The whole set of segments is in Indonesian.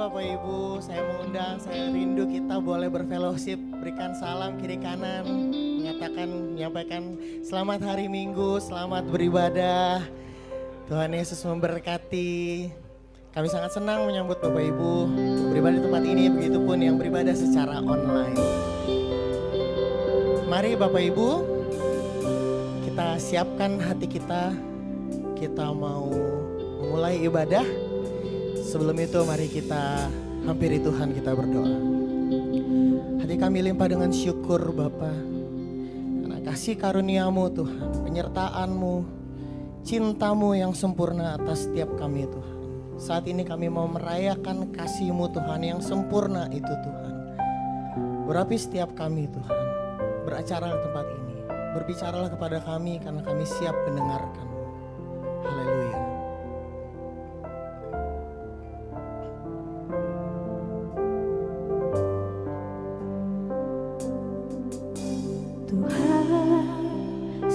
Bapak Ibu, saya mengundang, saya rindu kita boleh berfellowship, berikan salam kiri kanan, menyampaikan selamat hari Minggu, selamat beribadah. Tuhan Yesus memberkati. Kami sangat senang menyambut Bapak Ibu beribadah di tempat ini, begitupun yang beribadah secara online. Mari Bapak Ibu, kita siapkan hati kita mau memulai ibadah. Sebelum itu mari kita hampiri Tuhan, kita berdoa. Hati kami limpah dengan syukur Bapa, karena kasih karunia-Mu Tuhan, penyertaan-Mu, cinta-Mu yang sempurna atas setiap kami Tuhan. Saat ini kami mau merayakan kasih-Mu Tuhan yang sempurna itu Tuhan. Urapi setiap kami Tuhan, beracara di tempat ini, berbicaralah kepada kami karena kami siap mendengarkan. Haleluya.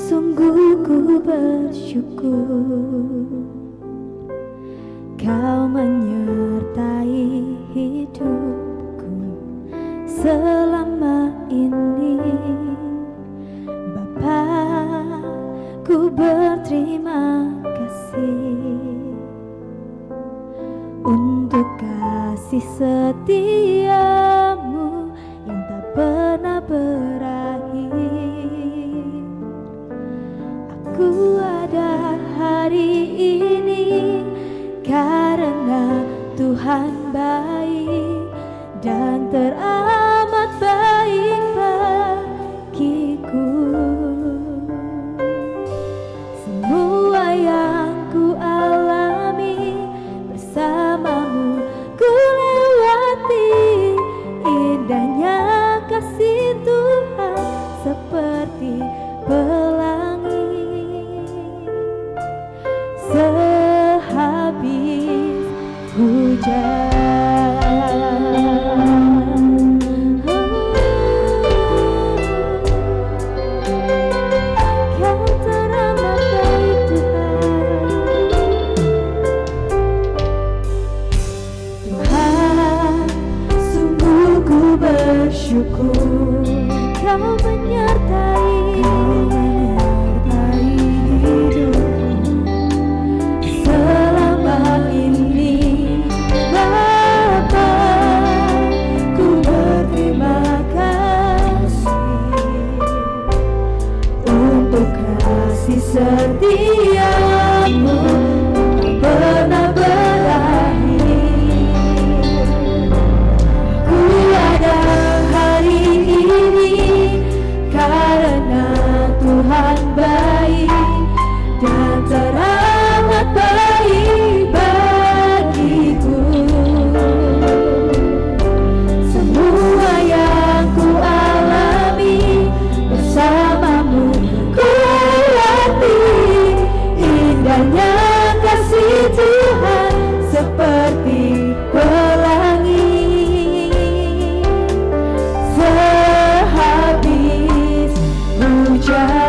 Sungguh ku bersyukur Kau menyertai hidupku selama ini. Bapa, ku berterima kasih untuk kasih setiamu yang tak pernah berakhir. Ku ada hari ini karena Tuhan baik dan teramat baik bagiku. Semua yang ku alami bersamamu ku lewati, indahnya kasih Tuhan seperti pelangi. Sehabis hujan, Kau teramat baik Tuhan. Tuhan, sungguh ku bersyukur Kau menyertai selama ini. Bapa, ku berterima kasih untuk kasih setiamu tak pernah berakhir. Ku ada hari ini karena Tuhan baik dan teramat baik bagiku. Semua yang ku alami bersamamu ku lewati, indahnya kasih Tuhan seperti pelangi. Sehabis hujan,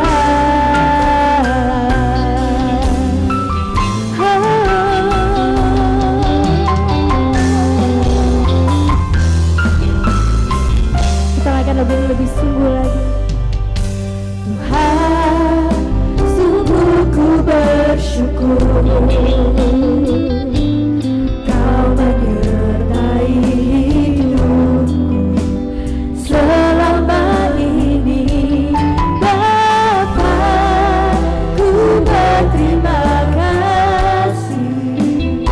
lebih sungguh lagi. Tuhan, sungguh ku bersyukur Kau menyertai hidupku selama ini. Bapa, ku berterima kasih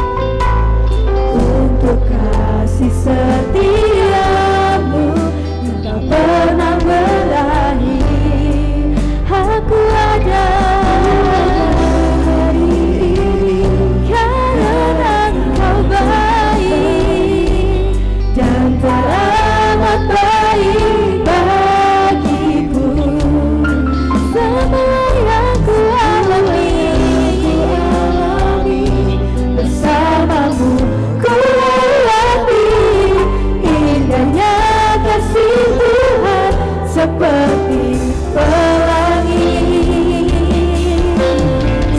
untuk kasih setiamu tak pernah berakhir. Aku ada hari ini karena Engkau baik dan teramat baik bagiku. Semua yang ku alami bersamamu ku lewati, indahnya kasih Tuhan seperti pelangi.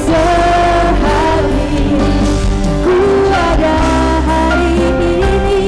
Sehabis ku ada hari ini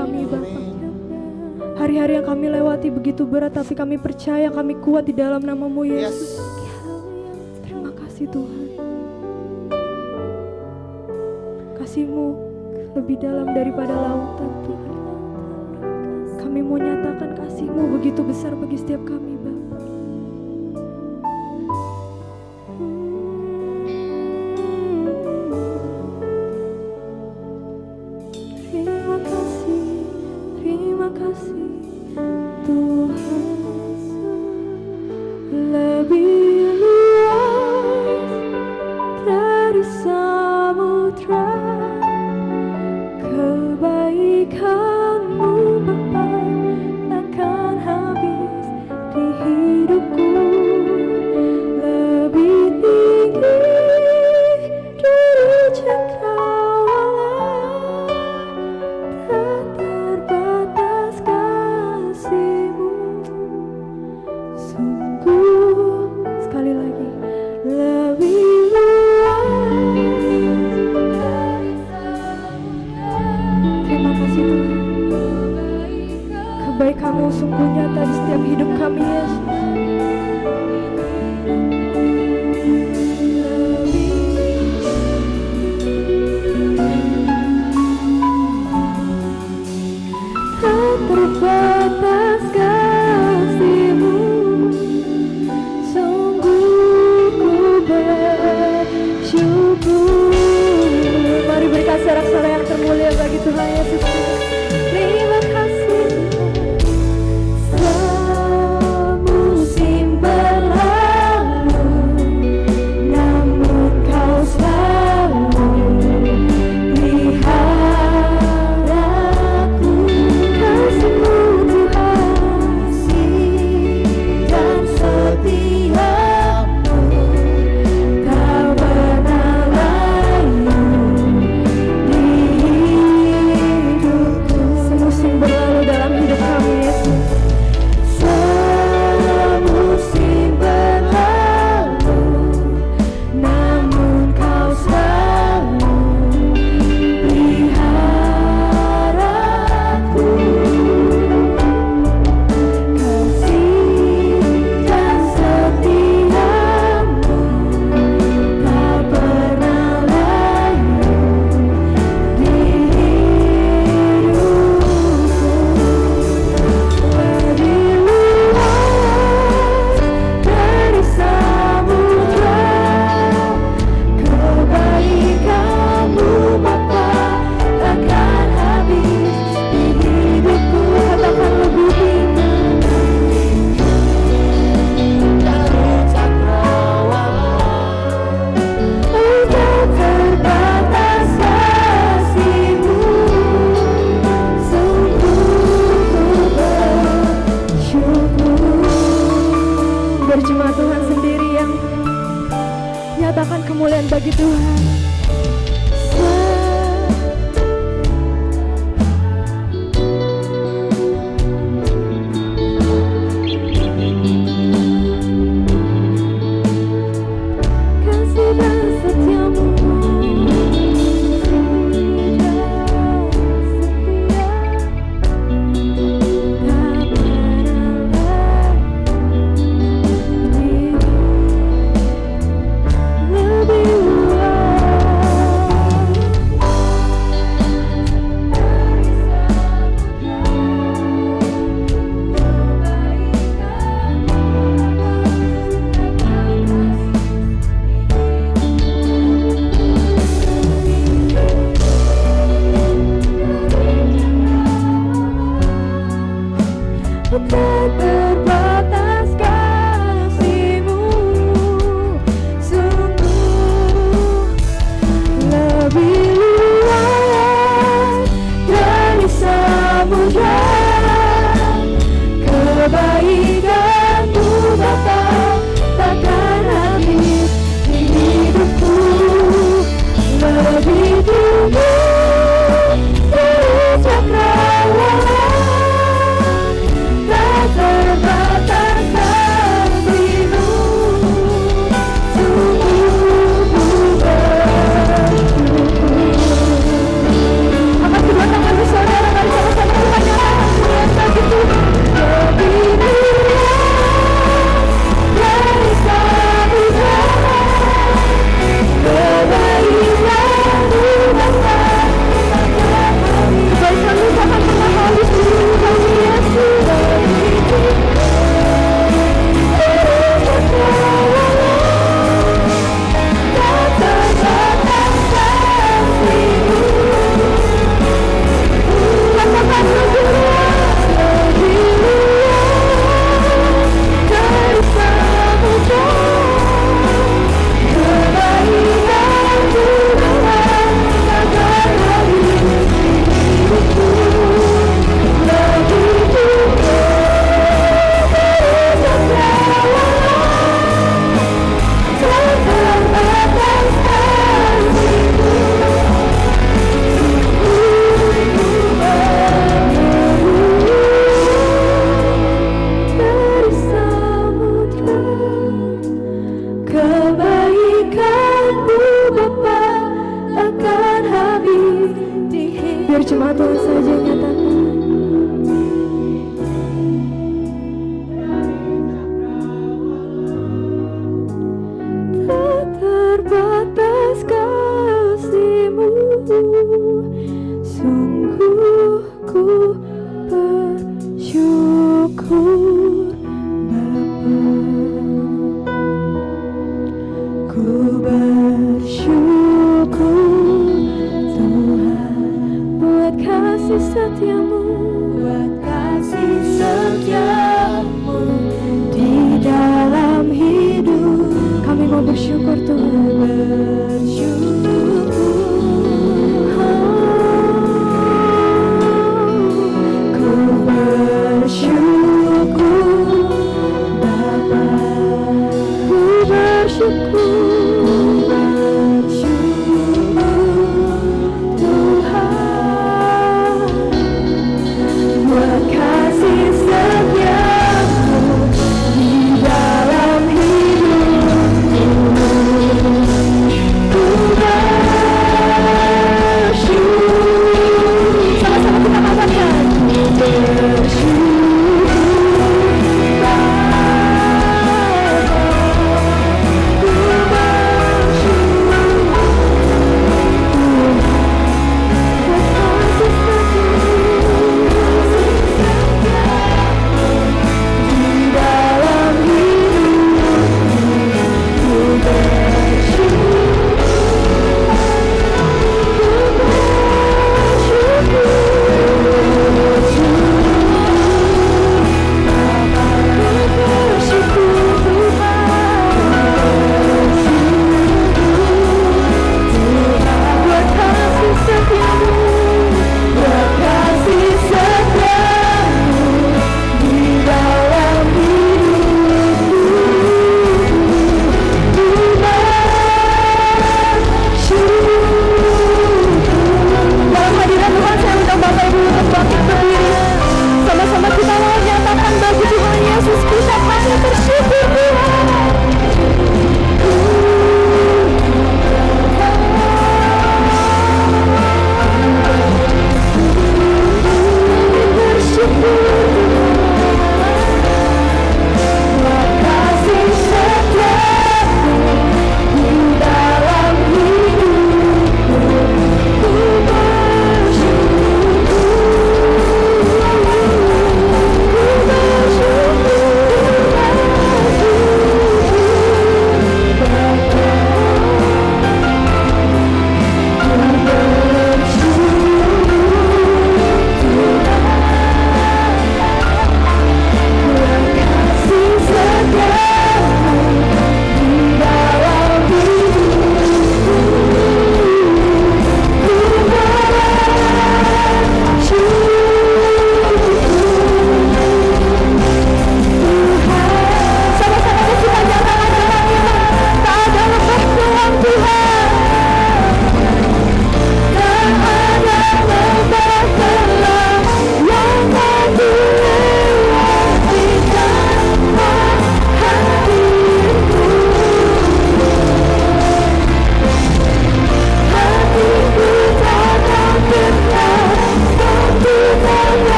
kami Bapa. Hari-hari yang kami lewati begitu berat, tapi kami percaya kami kuat di dalam nama-Mu Yesus. Terima kasih Tuhan. Kasih-Mu lebih dalam daripada lautan Tuhan. Kami mau nyatakan kasih-Mu begitu besar bagi setiap kami Bapa. Terima kasih Tuhan. Lebih luas dari samudra, kebaikan-Mu Bapa takkan habis di hidupku. Lebih tinggi dari cakrawala, tak terbatas kasih-Mu. Sungguh, sekali lagi, lebih luas dari samudra. Terima kasih Tuhan. Kebaikan-Mu sungguh nyata di setiap hidup kami Yesus. Tak terbatas kasih-Mu, sungguh ku bersyukur. Mari berikan sorak-sorai yang termulia bagi Tuhan Yesus. Terima kasih Tuhan. Semusim berlalu, namun Kau selalu peliharaku. Kasih-Mu Tuhan, dan setiap-Mu tak pernah layu di hidupku. Semusim berlalu dalam hidup kami Yesus. Semusim berlalu, namun Kau selalu peliharaku. Kasih dan setia-Mu tak pernah layu di hidupku. Lebih luas dari samudra, kebaikan-Mu Bapa takkan habis di hidupku. Katakan lebih tinggi dari cakrawala, tak terbatas kasih-Mu. Sungguh ku bersyukur. Berjemaat Tuhan sendiri yang nyatakan kemuliaan bagi Tuhan. Kasih dan setia-Mu, lebih tinggi dari cakrawala, tak buat kasih setiamu di dalam hidup. Kami mau bersyukur Tuhan, bersyukur. Ku bersyukur Bapa, ku bersyukur, Tuhan, buat kasih setiamu di dalam hidupku. Ku bersyukur. Sama-sama kita katakan, bersyukur Bapa, ku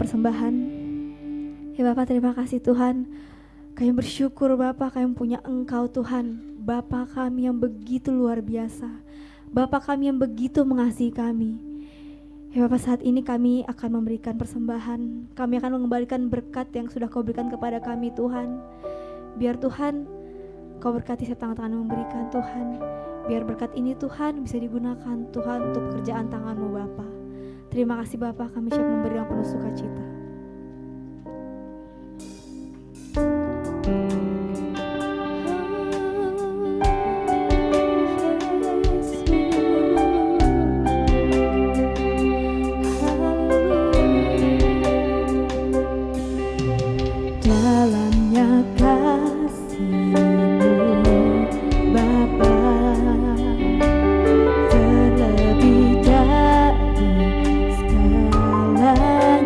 persembahan. Ya Bapak, terima kasih Tuhan. Kami bersyukur Bapak, kami punya Engkau Tuhan. Bapak kami yang begitu luar biasa. Bapak kami yang begitu mengasihi kami. Ya Bapak, saat ini kami akan memberikan persembahan. Kami akan mengembalikan berkat yang sudah Kau berikan kepada kami Tuhan. Biar Tuhan Kau berkati setiap tangan-tangan yang memberikan Tuhan. Biar berkat ini Tuhan bisa digunakan Tuhan untuk pekerjaan tangan-Mu Bapa. Terima kasih Bapa, kami siap memberi yang penuh sukacita. Dalamnya kasih-Mu Bapa, terlebih dari segalanya.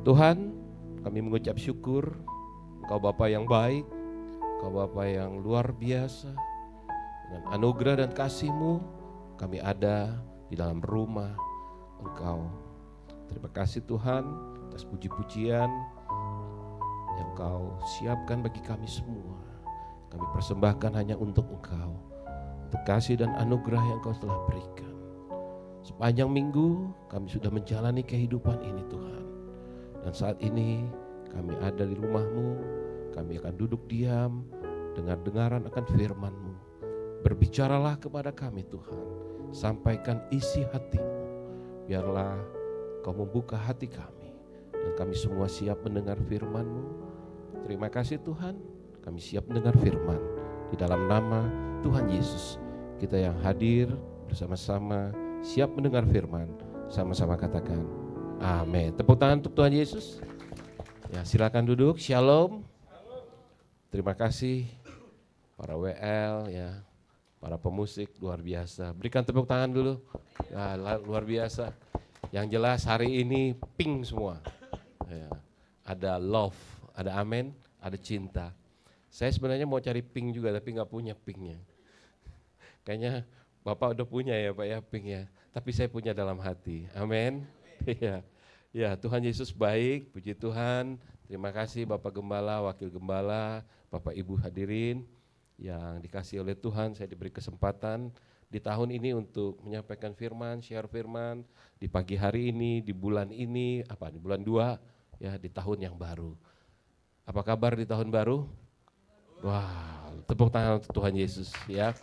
Tuhan, kami mengucap syukur, Engkau Bapa yang baik, Engkau Bapa yang luar biasa. Dengan anugerah dan kasih-Mu, kami ada di dalam rumah Engkau. Terima kasih Tuhan atas puji-pujian yang Engkau siapkan bagi kami semua. Kami persembahkan hanya untuk Engkau, untuk kasih dan anugerah yang Engkau telah berikan. Sepanjang minggu kami sudah menjalani kehidupan ini Tuhan. Dan saat ini kami ada di rumah-Mu, kami akan duduk diam, dengar-dengaran akan firman-Mu. Berbicaralah kepada kami Tuhan, sampaikan isi hati-Mu. Biarlah Kau membuka hati kami, dan kami semua siap mendengar firman-Mu. Terima kasih Tuhan, kami siap mendengar firman. Di dalam nama Tuhan Yesus, kita yang hadir bersama-sama siap mendengar firman. Sama-sama katakan amin. Tepuk tangan untuk Tuhan Yesus. Ya, silakan duduk. Shalom. Terima kasih para WL ya, para pemusik luar biasa. Berikan tepuk tangan dulu. Ya, luar biasa. Yang jelas hari ini pink semua. Ya, ada love, ada amin, ada cinta. Saya sebenarnya mau cari pink juga tapi nggak punya pinknya. Kayaknya Bapak udah punya ya Pak ya pink ya. Tapi saya punya dalam hati. Amin. Ya. Ya, Tuhan Yesus baik, puji Tuhan. Terima kasih Bapak Gembala, Wakil Gembala, Bapak Ibu hadirin yang dikasih oleh Tuhan. Saya diberi kesempatan di tahun ini untuk menyampaikan firman, share firman di pagi hari ini, di bulan ini, di bulan 2 ya, di tahun yang baru. Apa kabar di tahun baru? Wow, tepuk tangan untuk Tuhan Yesus ya.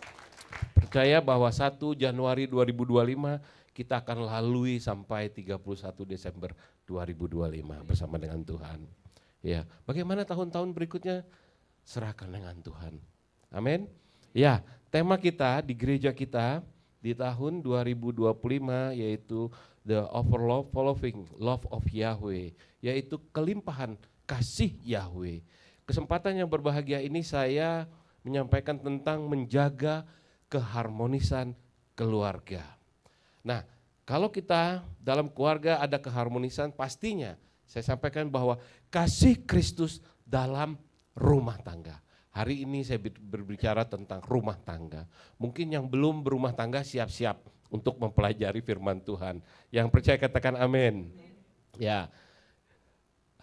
Percaya bahwa 1 Januari 2025 kita akan lalui sampai 31 Desember 2025 bersama dengan Tuhan. Ya, bagaimana tahun-tahun berikutnya? Serahkan dengan Tuhan. Amin. Ya, tema kita di gereja kita di tahun 2025 yaitu the overflowing love of Yahweh, yaitu kelimpahan kasih Yahweh. Kesempatan yang berbahagia ini saya menyampaikan tentang menjaga keharmonisan keluarga. Nah, kalau kita dalam keluarga ada keharmonisan, pastinya saya sampaikan bahwa kasih Kristus dalam rumah tangga. Hari ini saya berbicara tentang rumah tangga. Mungkin yang belum berumah tangga siap-siap untuk mempelajari firman Tuhan. Yang percaya katakan amin. Ya.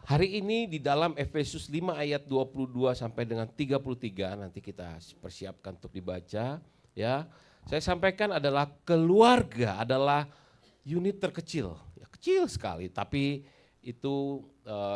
Hari ini di dalam Efesus 5 ayat 22 sampai dengan 33 nanti kita persiapkan untuk dibaca ya. Saya sampaikan adalah keluarga adalah unit terkecil, ya, kecil sekali tapi itu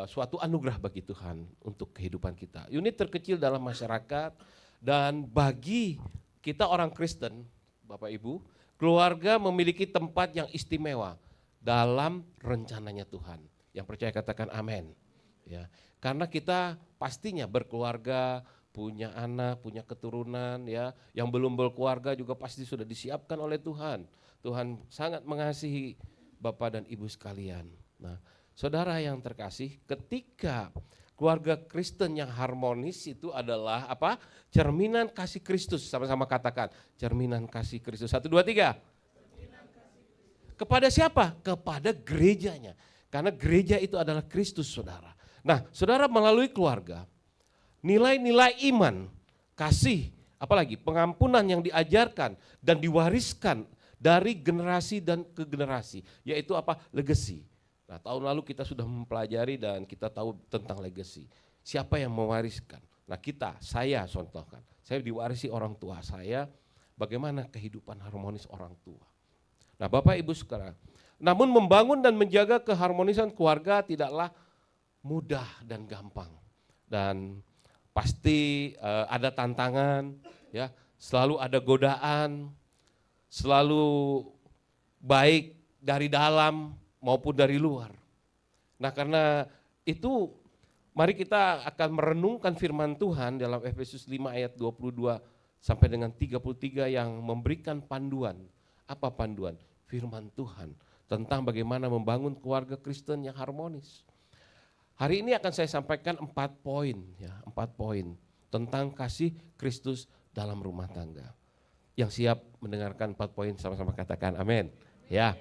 suatu anugerah bagi Tuhan untuk kehidupan kita. Unit terkecil dalam masyarakat dan bagi kita orang Kristen, Bapak Ibu, keluarga memiliki tempat yang istimewa dalam rencananya Tuhan. Yang percaya katakan amin. Ya, karena kita pastinya berkeluarga, punya anak, punya keturunan ya, yang belum berkeluarga juga pasti sudah disiapkan oleh Tuhan. Tuhan sangat mengasihi Bapak dan Ibu sekalian. Nah, saudara yang terkasih, ketika keluarga Kristen yang harmonis itu adalah apa? Cerminan kasih Kristus. Sama-sama katakan, cerminan kasih Kristus. 1, 2, 3. Kepada siapa? Kepada gerejanya. Karena gereja itu adalah Kristus, saudara. Nah, saudara melalui keluarga, nilai-nilai iman, kasih, apalagi pengampunan yang diajarkan dan diwariskan dari generasi dan ke generasi, yaitu apa? Legacy. Nah, tahun lalu kita sudah mempelajari dan kita tahu tentang legacy. Siapa yang mewariskan? Nah, saya contohkan, saya diwarisi orang tua saya, bagaimana kehidupan harmonis orang tua. Nah, Bapak Ibu sekarang, namun membangun dan menjaga keharmonisan keluarga tidaklah mudah dan gampang. Dan pasti ada tantangan, ya, selalu ada godaan, selalu baik dari dalam maupun dari luar. Nah, karena itu mari kita akan merenungkan firman Tuhan dalam Efesus 5 ayat 22 sampai dengan 33 yang memberikan panduan. Apa panduan? Firman Tuhan tentang bagaimana membangun keluarga Kristen yang harmonis. Hari ini akan saya sampaikan 4 poin, ya, 4 poin tentang kasih Kristus dalam rumah tangga. Yang siap mendengarkan 4 poin sama-sama katakan amin. Ya,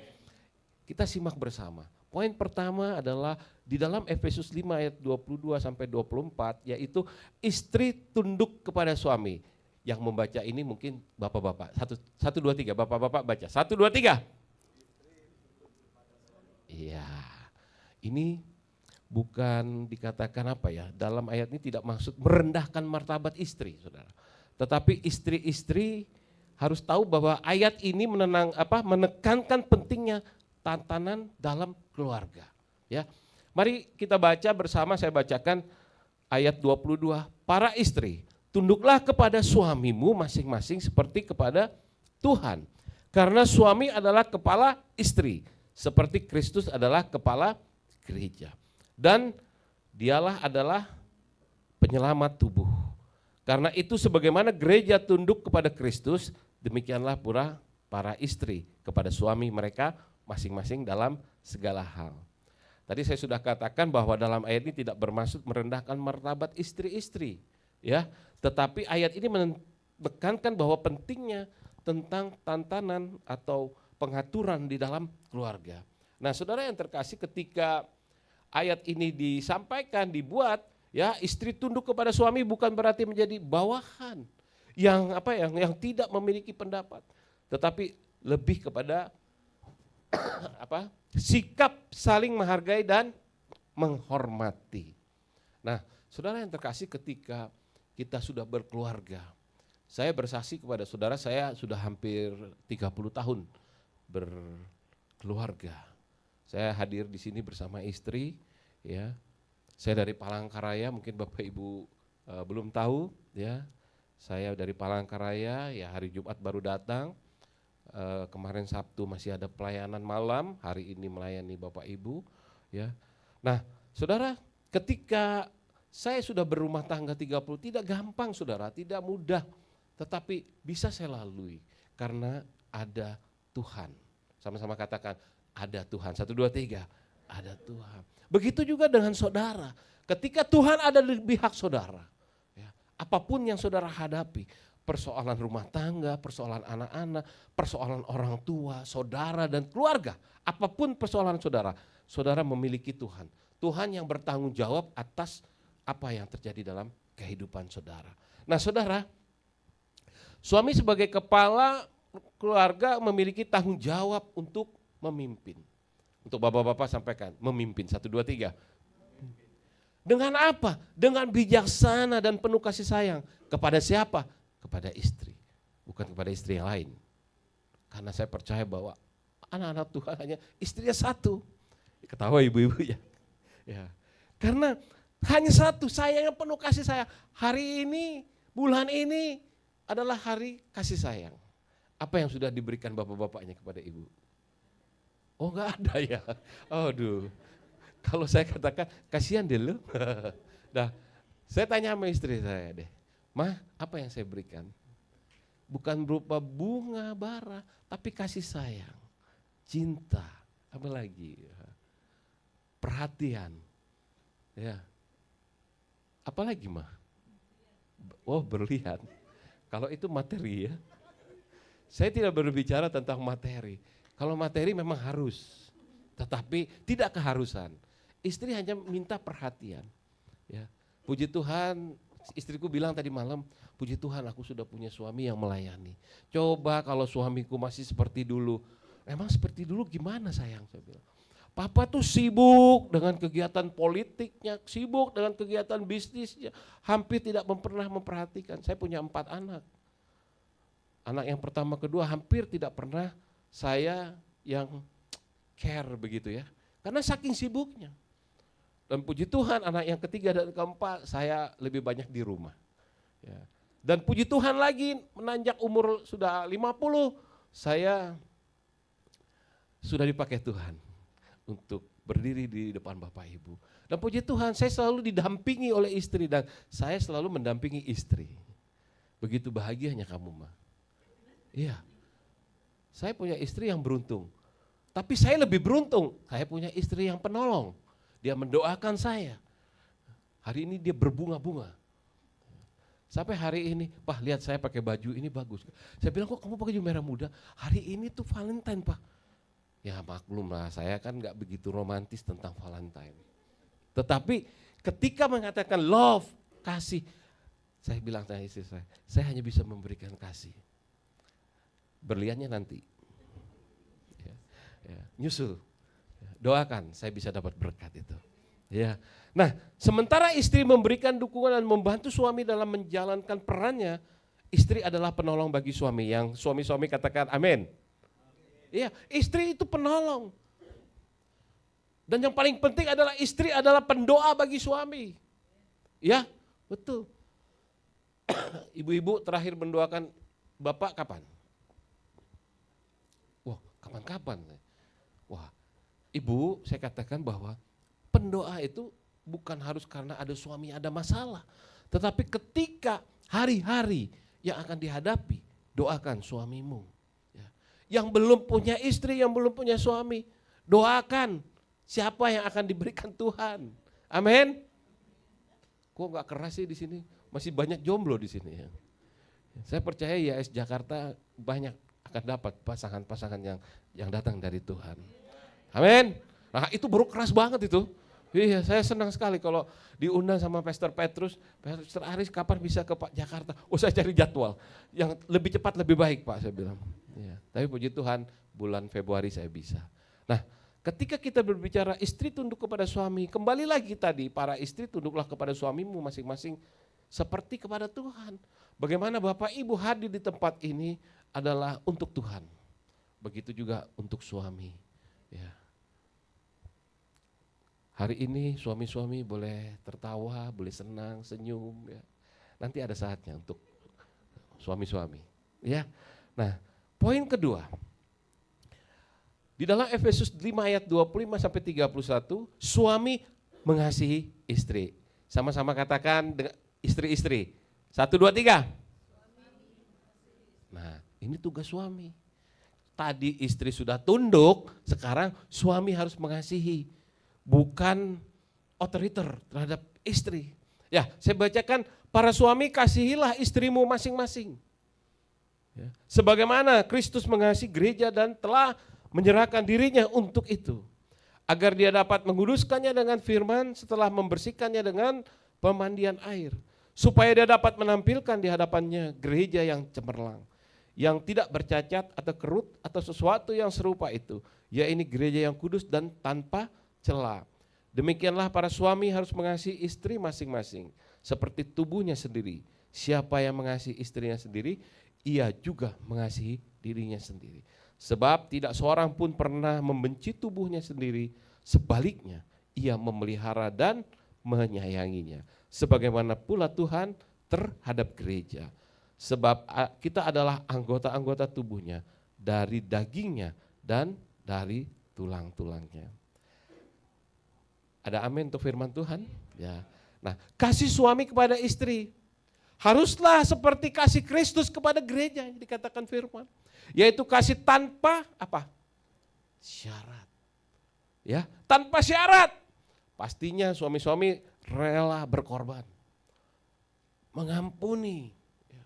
kita simak bersama. Poin pertama adalah di dalam Efesus 5 ayat 22 sampai 24, yaitu istri tunduk kepada suami. Yang membaca ini mungkin bapak-bapak. Satu, dua, tiga. Bapak-bapak baca. 1, 2, 3. Iya. Ini bukan dikatakan apa ya, dalam ayat ini tidak maksud merendahkan martabat istri, saudara. Tetapi istri-istri harus tahu bahwa ayat ini menekankan pentingnya tantangan dalam keluarga. Ya, mari kita baca bersama, saya bacakan ayat 22. Para istri, tunduklah kepada suamimu masing-masing seperti kepada Tuhan. Karena suami adalah kepala istri, seperti Kristus adalah kepala gereja. Dan dialah adalah penyelamat tubuh. Karena itu sebagaimana gereja tunduk kepada Kristus, demikianlah pula para istri kepada suami mereka masing-masing dalam segala hal. Tadi saya sudah katakan bahwa dalam ayat ini tidak bermaksud merendahkan martabat istri-istri, ya. Tetapi ayat ini menekankan bahwa pentingnya tentang tantangan atau pengaturan di dalam keluarga. Nah, saudara yang terkasih, ketika ayat ini disampaikan, dibuat, ya, istri tunduk kepada suami bukan berarti menjadi bawahan yang tidak memiliki pendapat, tetapi lebih kepada sikap saling menghargai dan menghormati. Nah, saudara yang terkasih, ketika kita sudah berkeluarga, saya bersaksi kepada saudara, saya sudah hampir 30 tahun berkeluarga. Saya hadir di sini bersama istri, ya. Saya dari Palangkaraya, mungkin Bapak Ibu belum tahu, ya. Saya dari Palangkaraya, ya, hari Jumat baru datang. Kemarin Sabtu masih ada pelayanan malam, hari ini melayani Bapak Ibu, ya. Nah, saudara, ketika saya sudah berumah tangga 30, tidak gampang saudara, tidak mudah, tetapi bisa saya lalui karena ada Tuhan. Sama-sama katakan, ada Tuhan. 1, 2, 3, ada Tuhan. Begitu juga dengan saudara, ketika Tuhan ada di pihak saudara, ya, apapun yang saudara hadapi, persoalan rumah tangga, persoalan anak-anak, persoalan orang tua, saudara dan keluarga, apapun persoalan saudara, saudara memiliki Tuhan. Tuhan yang bertanggung jawab atas apa yang terjadi dalam kehidupan saudara. Nah, saudara, suami sebagai kepala keluarga memiliki tanggung jawab untuk memimpin. Untuk bapak-bapak sampaikan, memimpin. 1, 2, 3. Dengan apa? Dengan bijaksana dan penuh kasih sayang. Kepada siapa? Kepada istri, bukan kepada istri yang lain. Karena saya percaya bahwa anak-anak Tuhan hanya istrinya satu. Ketawa ibu-ibu ya. Ya. Karena hanya satu, sayang yang penuh kasih sayang. Hari ini, bulan ini adalah hari kasih sayang. Apa yang sudah diberikan bapak-bapaknya kepada ibu? Oh, enggak ada ya. Aduh. Kalau saya katakan, kasihan deh lu. Nah, saya tanya sama istri saya deh. Mah, apa yang saya berikan? Bukan berupa bunga, bara, tapi kasih sayang, cinta, apa lagi? Perhatian. Ya. Apa lagi, Mah? Oh, berlian. Kalau itu materi ya. Saya tidak berbicara tentang materi. Kalau materi memang harus, tetapi tidak keharusan. Istri hanya minta perhatian. Ya. Puji Tuhan, istriku bilang tadi malam, puji Tuhan aku sudah punya suami yang melayani. Coba kalau suamiku masih seperti dulu. Emang seperti dulu gimana sayang? Saya bilang. Papa tuh sibuk dengan kegiatan politiknya, sibuk dengan kegiatan bisnisnya. Hampir tidak pernah memperhatikan. Saya punya 4 anak. Anak yang pertama, kedua hampir tidak pernah saya yang care begitu ya. Karena saking sibuknya. Dan puji Tuhan anak yang ketiga dan keempat saya lebih banyak di rumah. Ya. Dan puji Tuhan lagi menanjak umur sudah 50, saya sudah dipakai Tuhan untuk berdiri di depan Bapak Ibu. Dan puji Tuhan saya selalu didampingi oleh istri dan saya selalu mendampingi istri. Begitu bahagianya kamu, Ma. Iya. Saya punya istri yang beruntung. Tapi saya lebih beruntung, saya punya istri yang penolong. Dia mendoakan saya. Hari ini dia berbunga-bunga. Sampai hari ini, Pak lihat saya pakai baju ini bagus. Saya bilang, kok kamu pakai baju merah muda? Hari ini tuh Valentine, Pak. Ya maklum lah, saya kan nggak begitu romantis tentang Valentine. Tetapi ketika mengatakan love, kasih, saya bilang sama istri saya hanya bisa memberikan kasih. Berliannya nanti. Nyusul. Doakan saya bisa dapat berkat itu. Ya. Nah, sementara istri memberikan dukungan dan membantu suami dalam menjalankan perannya, istri adalah penolong bagi suami. Yang suami-suami katakan amin. Iya, istri itu penolong. Dan yang paling penting adalah istri adalah pendoa bagi suami. Ya, betul. Ibu-ibu terakhir mendoakan bapak kapan? Wah, kapan-kapan? Wah, ibu saya katakan bahwa pendoa itu bukan harus karena ada suami ada masalah. Tetapi ketika hari-hari yang akan dihadapi, doakan suamimu. Yang belum punya istri, yang belum punya suami, doakan siapa yang akan diberikan Tuhan. Amin. Kok nggak keras sih di sini? Masih banyak jomblo di sini ya. Saya percaya YS Jakarta banyak akan dapat pasangan-pasangan yang datang dari Tuhan. Amin. Nah itu baru keras banget itu. Iya, saya senang sekali kalau diundang sama Pastor Petrus, Pastor Aris kapan bisa ke Pak Jakarta? Oh saya cari jadwal yang lebih cepat lebih baik Pak, saya bilang. Ya, tapi puji Tuhan bulan Februari saya bisa. Nah ketika kita berbicara istri tunduk kepada suami, kembali lagi tadi para istri tunduklah kepada suamimu masing-masing seperti kepada Tuhan. Bagaimana Bapak Ibu hadir di tempat ini adalah untuk Tuhan. Begitu juga untuk suami. Ya. Hari ini suami-suami boleh tertawa, boleh senang, senyum. Ya. Nanti ada saatnya untuk suami-suami. Ya. Nah, poin kedua. Di dalam Efesus 5 ayat 25 sampai 31, suami mengasihi istri. Sama-sama katakan istri-istri. 1, 2, 3. Nah, ini tugas suami. Tadi istri sudah tunduk, sekarang suami harus mengasihi. Bukan otoriter terhadap istri. Ya, saya bacakan, para suami kasihilah istrimu masing-masing. Ya, sebagaimana Kristus mengasihi gereja dan telah menyerahkan dirinya untuk itu. Agar dia dapat menguduskannya dengan firman setelah membersihkannya dengan pemandian air. Supaya dia dapat menampilkan di hadapannya gereja yang cemerlang. Yang tidak bercacat atau kerut atau sesuatu yang serupa itu. Ya ini gereja yang kudus dan tanpa cela. Demikianlah para suami harus mengasihi istri masing-masing seperti tubuhnya sendiri. Siapa yang mengasihi istrinya sendiri, ia juga mengasihi dirinya sendiri. Sebab tidak seorang pun pernah membenci tubuhnya sendiri, sebaliknya ia memelihara dan menyayanginya. Sebagaimana pula Tuhan terhadap gereja. Sebab kita adalah anggota-anggota tubuhnya, dari dagingnya dan dari tulang-tulangnya. Ada amin untuk firman Tuhan? Ya. Nah, kasih suami kepada istri haruslah seperti kasih Kristus kepada gereja yang dikatakan firman, yaitu kasih tanpa apa? Syarat. Ya, tanpa syarat. Pastinya suami-suami rela berkorban. Mengampuni. Ya.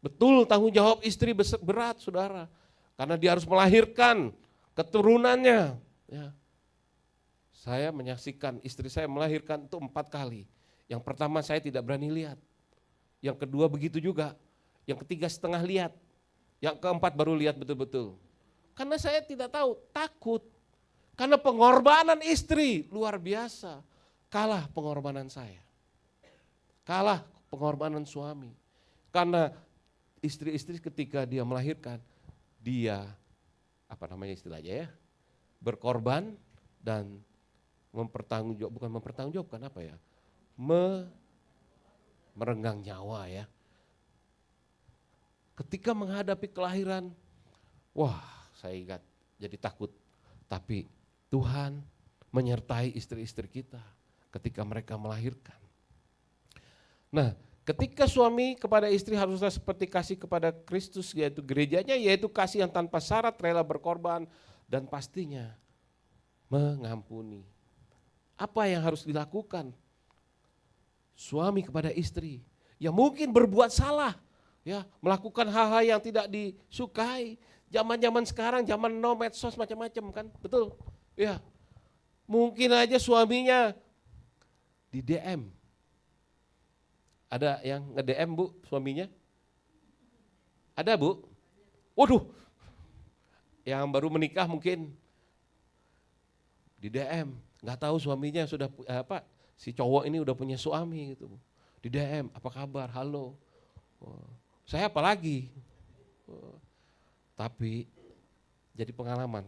Betul tanggung jawab istri berat Saudara, karena dia harus melahirkan keturunannya. Ya. Saya menyaksikan istri saya melahirkan itu 4 kali. Yang pertama saya tidak berani lihat. Yang kedua begitu juga. Yang ketiga setengah lihat. Yang keempat baru lihat betul-betul. Karena saya tidak tahu, takut. Karena pengorbanan istri luar biasa. Kalah pengorbanan saya. Kalah pengorbanan suami. Karena istri-istri ketika dia melahirkan, dia apa namanya istilahnya ya, berkorban dan mempertanggungjawabkan apa ya, merenggang nyawa ya. Ketika menghadapi kelahiran, wah saya ingat jadi takut. Tapi Tuhan menyertai istri-istri kita ketika mereka melahirkan. Nah, ketika suami kepada istri haruslah seperti kasih kepada Kristus, yaitu gerejanya, yaitu kasih yang tanpa syarat, rela berkorban, dan pastinya mengampuni. Apa yang harus dilakukan suami kepada istri yang mungkin berbuat salah, ya, melakukan hal-hal yang tidak disukai, Zaman-zaman sekarang, zaman no medsos macam-macam kan, betul? Ya, mungkin aja suaminya di DM. Ada yang nge-DM Bu suaminya? Ada Bu? Waduh, yang baru menikah mungkin di DM, nggak tahu suaminya sudah si cowok ini udah punya suami gitu. Di DM, apa kabar? Halo. Saya apalagi. Tapi jadi pengalaman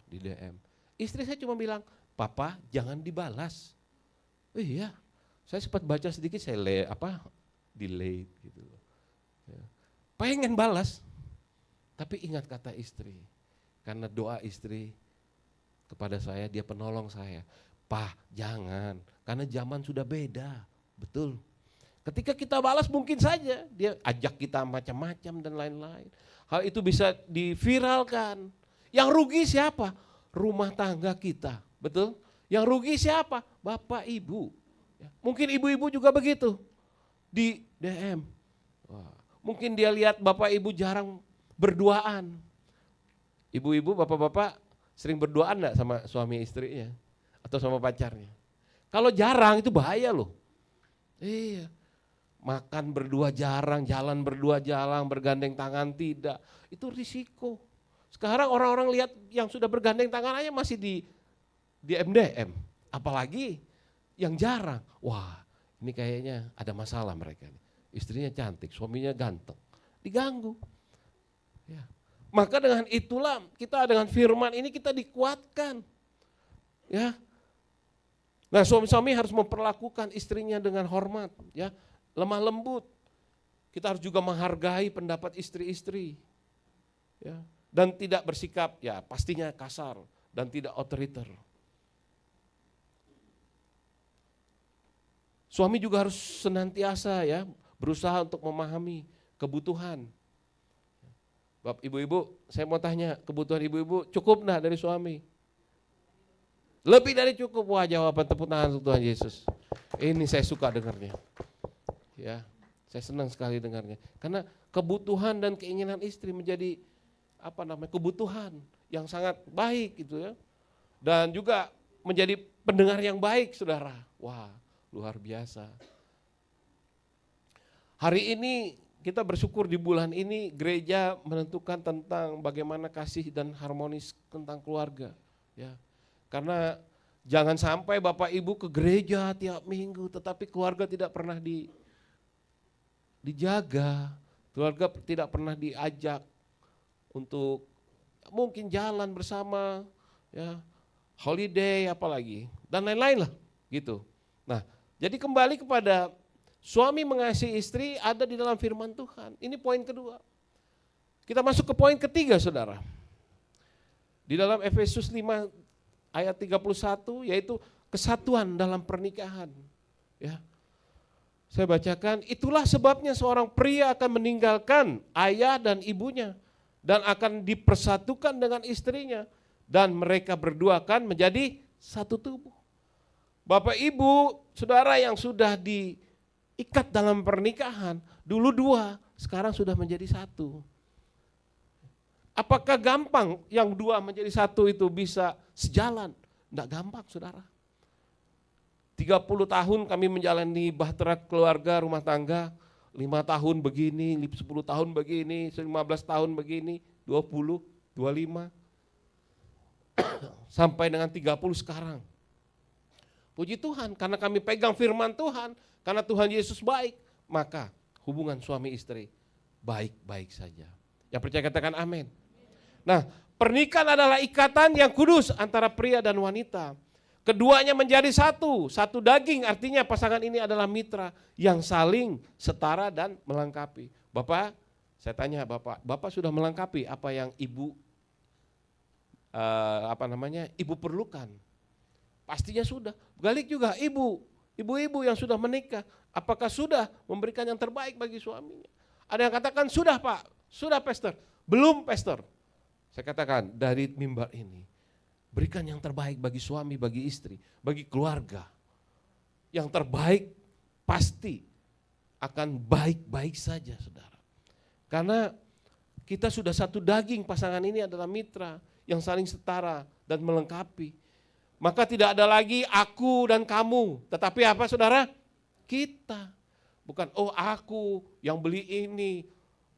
di DM. Istri saya cuma bilang, "Papa, jangan dibalas." Iya, saya sempat baca sedikit, saya delete gitu. Pengen balas, tapi ingat kata istri, karena doa istri kepada saya, dia penolong saya. "Pak, jangan, karena zaman sudah beda." Betul. Ketika kita balas mungkin saja dia ajak kita macam-macam dan lain-lain. Hal itu bisa diviralkan. Yang rugi siapa? Rumah tangga kita, betul? Yang rugi siapa? Bapak ibu. Mungkin ibu-ibu juga begitu, di DM. Mungkin dia lihat bapak ibu jarang berduaan. Ibu-ibu, bapak-bapak sering berduaan enggak sama suami istrinya? Atau sama pacarnya? Kalau jarang itu bahaya loh. Iya, makan berdua jarang, jalan berdua jarang, bergandeng tangan tidak. Itu risiko. Sekarang orang-orang lihat yang sudah bergandeng tangan aja masih di MDM. Apalagi yang jarang. Wah, ini kayaknya ada masalah mereka. Istrinya cantik, suaminya ganteng. Diganggu. Ya. Maka dengan itulah kita dengan firman ini kita dikuatkan. Ya. Nah, suami-suami harus memperlakukan istrinya dengan hormat, ya. Lemah lembut. Kita harus juga menghargai pendapat istri-istri. Ya. Dan tidak bersikap ya pastinya kasar dan tidak otoriter. Suami juga harus senantiasa ya berusaha untuk memahami kebutuhan. Bapak ibu-ibu, saya mau tanya, kebutuhan ibu-ibu cukup enggak dari suami? Lebih dari cukup. Wah, jawaban tepuk tangan untuk Tuhan Yesus. Ini saya suka dengarnya. Ya, saya senang sekali dengarnya. Karena kebutuhan dan keinginan istri menjadi kebutuhan yang sangat baik gitu ya. Dan juga menjadi pendengar yang baik, Saudara. Wah, luar biasa. Hari ini kita bersyukur di bulan ini gereja menentukan tentang bagaimana kasih dan harmonis tentang keluarga. Ya, karena jangan sampai Bapak Ibu ke gereja tiap minggu tetapi keluarga tidak pernah dijaga, keluarga tidak pernah diajak untuk mungkin jalan bersama, ya, holiday apalagi dan lain-lain lah gitu. Nah, jadi kembali kepada suami mengasihi istri ada di dalam firman Tuhan. Ini poin kedua. Kita masuk ke poin ketiga, Saudara. Di dalam Efesus 5 ayat 31 yaitu kesatuan dalam pernikahan. Ya. Saya bacakan, itulah sebabnya seorang pria akan meninggalkan ayah dan ibunya dan akan dipersatukan dengan istrinya dan mereka berdua akan menjadi satu tubuh. Bapak Ibu, Saudara yang sudah diikat dalam pernikahan, dulu dua, sekarang sudah menjadi satu. Apakah gampang yang dua menjadi satu itu bisa sejalan? Enggak gampang, Saudara. 30 tahun kami menjalani bahtera keluarga rumah tangga, 5 tahun begini, 10 tahun begini, 15 tahun begini, 20, 25, sampai dengan 30 sekarang. Puji Tuhan, karena kami pegang firman Tuhan, karena Tuhan Yesus baik, maka hubungan suami istri baik-baik saja. Yang percaya katakan amin. Nah, pernikahan adalah ikatan yang kudus antara pria dan wanita. Keduanya menjadi satu daging, artinya pasangan ini adalah mitra yang saling setara dan melengkapi. Bapak, saya tanya Bapak sudah melengkapi apa yang ibu ibu perlukan? Pastinya sudah. Balik juga ibu-ibu yang sudah menikah, apakah sudah memberikan yang terbaik bagi suaminya? Ada yang katakan sudah Pak, sudah Pastor, belum Pastor. Saya katakan dari mimbar ini, berikan yang terbaik bagi suami, bagi istri, bagi keluarga. Yang terbaik pasti akan baik-baik saja, Saudara. Karena Kita sudah satu daging, pasangan ini adalah mitra yang saling setara dan melengkapi. Maka tidak ada lagi aku dan kamu, tetapi apa saudara? Kita. Bukan aku yang beli ini,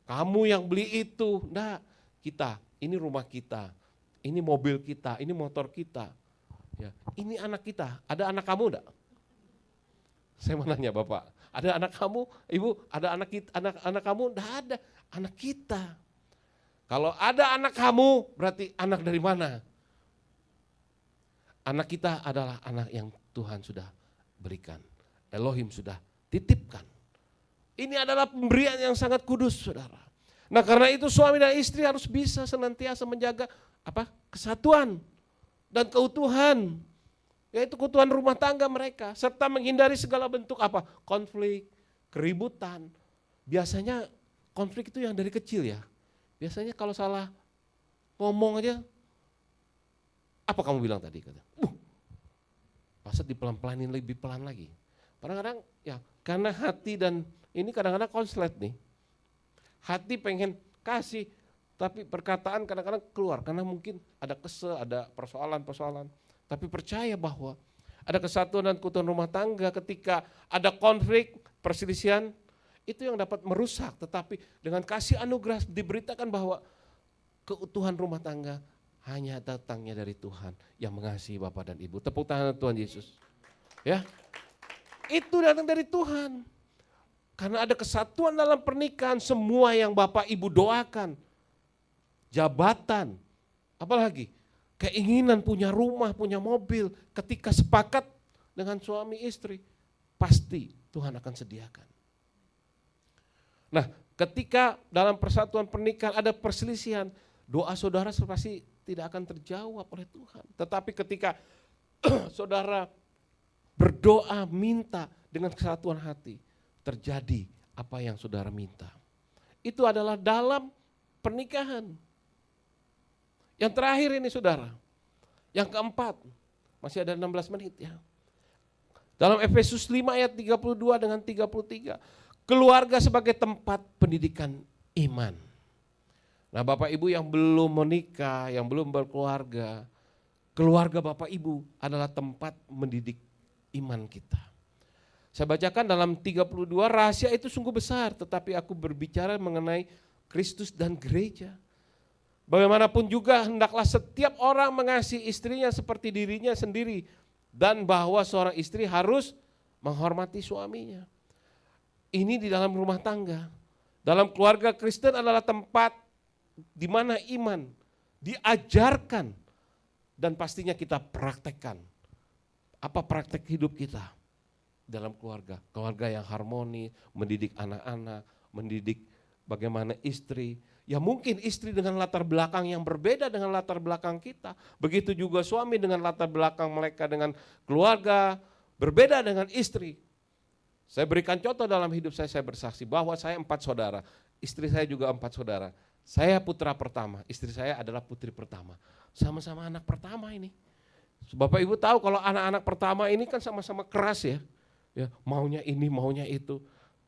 kamu yang beli itu. Enggak, kita, ini rumah kita, ini mobil kita, ini motor kita. Ya, ini anak kita, ada anak kamu enggak? Saya mau nanya Bapak, ada anak kamu, Ibu, ada anak kita, anak kamu? Enggak ada, anak kita. Kalau ada anak kamu, berarti anak dari mana? Anak kita adalah anak yang Tuhan sudah berikan. Elohim sudah titipkan. Ini adalah pemberian yang sangat kudus, saudara. Nah, karena itu suami dan istri harus bisa senantiasa menjaga kesatuan dan keutuhan. Yaitu keutuhan rumah tangga mereka. Serta menghindari segala bentuk konflik, keributan. Biasanya konflik itu yang dari kecil ya. Biasanya kalau salah ngomong aja, apa kamu bilang tadi? Pasat dipelan-pelanin lebih pelan lagi. Kadang-kadang ya karena hati dan ini kadang-kadang konslet nih. Hati pengen kasih, tapi perkataan kadang-kadang keluar karena mungkin ada kesel, ada persoalan-persoalan. Tapi percaya bahwa ada kesatuan dan keutuhan rumah tangga ketika ada konflik, perselisihan, itu yang dapat merusak. Tetapi dengan kasih anugerah diberitakan bahwa keutuhan rumah tangga hanya datangnya dari Tuhan yang mengasihi Bapak dan Ibu. Tepuk tangan Tuhan Yesus. Ya, itu datang dari Tuhan. Karena ada kesatuan dalam pernikahan, semua yang Bapak Ibu doakan. Jabatan, apalagi keinginan punya rumah, punya mobil, ketika sepakat dengan suami istri, pasti Tuhan akan sediakan. Nah, ketika dalam persatuan pernikahan ada perselisihan, doa saudara pasti tidak akan terjawab oleh Tuhan. Tetapi ketika saudara berdoa, minta dengan kesatuan hati, terjadi apa yang saudara minta. Itu adalah dalam pernikahan. Yang terakhir ini saudara, yang keempat, masih ada 16 menit ya. Dalam Efesus 5 ayat 32 dengan 33, keluarga sebagai tempat pendidikan iman. Nah Bapak Ibu yang belum menikah, yang belum berkeluarga, keluarga Bapak Ibu adalah tempat mendidik iman kita. Saya bacakan dalam 32, rahasia itu sungguh besar, tetapi aku berbicara mengenai Kristus dan gereja. Bagaimanapun juga hendaklah setiap orang mengasihi istrinya seperti dirinya sendiri, dan bahwa seorang istri harus menghormati suaminya. Ini di dalam rumah tangga. Dalam keluarga Kristen adalah tempat di mana iman diajarkan dan pastinya kita praktekkan. Apa praktek hidup kita dalam keluarga? Keluarga yang harmonis, mendidik anak-anak, mendidik bagaimana istri. Ya mungkin istri dengan latar belakang yang berbeda dengan latar belakang kita. Begitu juga suami dengan latar belakang mereka dengan keluarga berbeda dengan istri. Saya berikan contoh dalam hidup saya bersaksi bahwa saya 4 saudara, istri saya juga 4 saudara. Saya putra pertama, istri saya adalah putri pertama. Sama-sama anak pertama ini. Bapak Ibu tahu kalau anak-anak pertama ini kan sama-sama keras ya. Ya, maunya ini, maunya itu.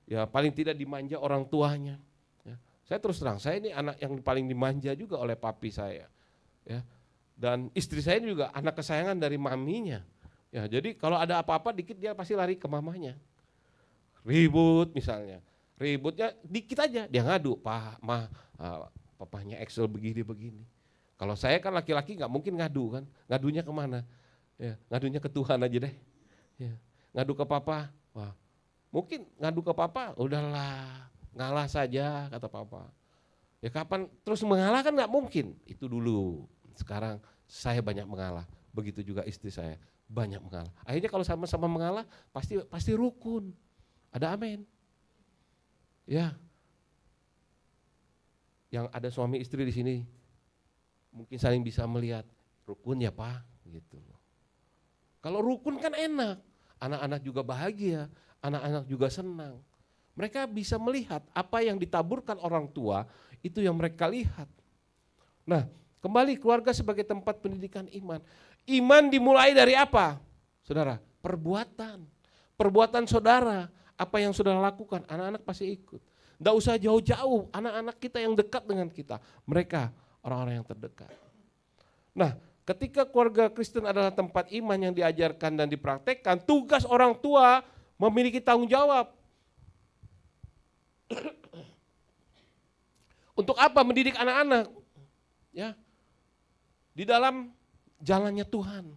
Ya, paling tidak dimanja orang tuanya. Ya, saya terus terang, saya ini anak yang paling dimanja juga oleh papi saya. Ya. Dan istri saya juga anak kesayangan dari maminya. Ya, jadi kalau ada apa-apa dikit dia pasti lari ke mamanya. Ribut misalnya, ributnya dikit aja dia ngadu, papahnya Excel begini-begini. Kalau saya kan laki-laki nggak mungkin ngadu kan, ngadunya kemana? Ya, ngadunya ke Tuhan aja deh. Ya, ngadu ke papa, wah, mungkin ngadu ke papa, udahlah ngalah saja kata papa. Ya kapan terus mengalah kan nggak mungkin, itu dulu. Sekarang saya banyak mengalah, begitu juga istri saya banyak mengalah. Akhirnya kalau sama-sama mengalah pasti rukun. Ada amin. Ya. Yang ada suami istri di sini mungkin saling bisa melihat rukun ya Pak gitu. Kalau rukun kan enak. Anak-anak juga bahagia, anak-anak juga senang. Mereka bisa melihat apa yang ditaburkan orang tua itu yang mereka lihat. Nah, kembali keluarga sebagai tempat pendidikan iman. Iman dimulai dari apa? Saudara, perbuatan. Perbuatan saudara. Apa yang saudara lakukan, anak-anak pasti ikut. Nggak usah jauh-jauh, anak-anak kita yang dekat dengan kita. Mereka orang-orang yang terdekat. Nah, ketika keluarga Kristen adalah tempat iman yang diajarkan dan dipraktekkan, tugas orang tua memiliki tanggung jawab. Untuk apa? Mendidik anak-anak. Ya, di dalam jalannya Tuhan.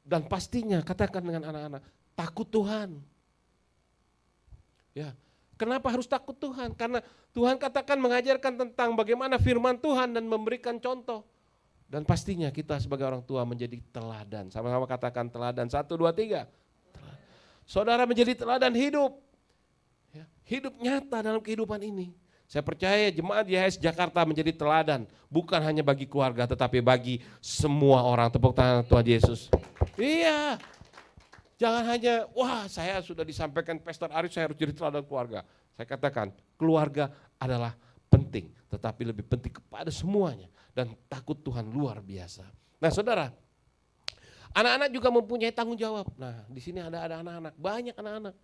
Dan pastinya katakan dengan anak-anak, takut Tuhan. Ya, kenapa harus takut Tuhan? Karena Tuhan katakan mengajarkan tentang bagaimana firman Tuhan dan memberikan contoh. Dan pastinya kita sebagai orang tua menjadi teladan. Sama-sama katakan teladan. 1, 2, 3. Saudara menjadi teladan hidup. Ya, hidup nyata dalam kehidupan ini. Saya percaya jemaat YHS Jakarta menjadi teladan. Bukan hanya bagi keluarga tetapi bagi semua orang. Tepuk tangan Tuhan Yesus. Iya. Jangan hanya, wah saya sudah disampaikan Pastor Arif saya harus jadi teladan keluarga. Saya katakan keluarga adalah penting. Tetapi lebih penting kepada semuanya. Dan takut Tuhan luar biasa. Nah saudara, anak-anak juga mempunyai tanggung jawab. Nah di sini ada anak-anak, banyak anak-anak.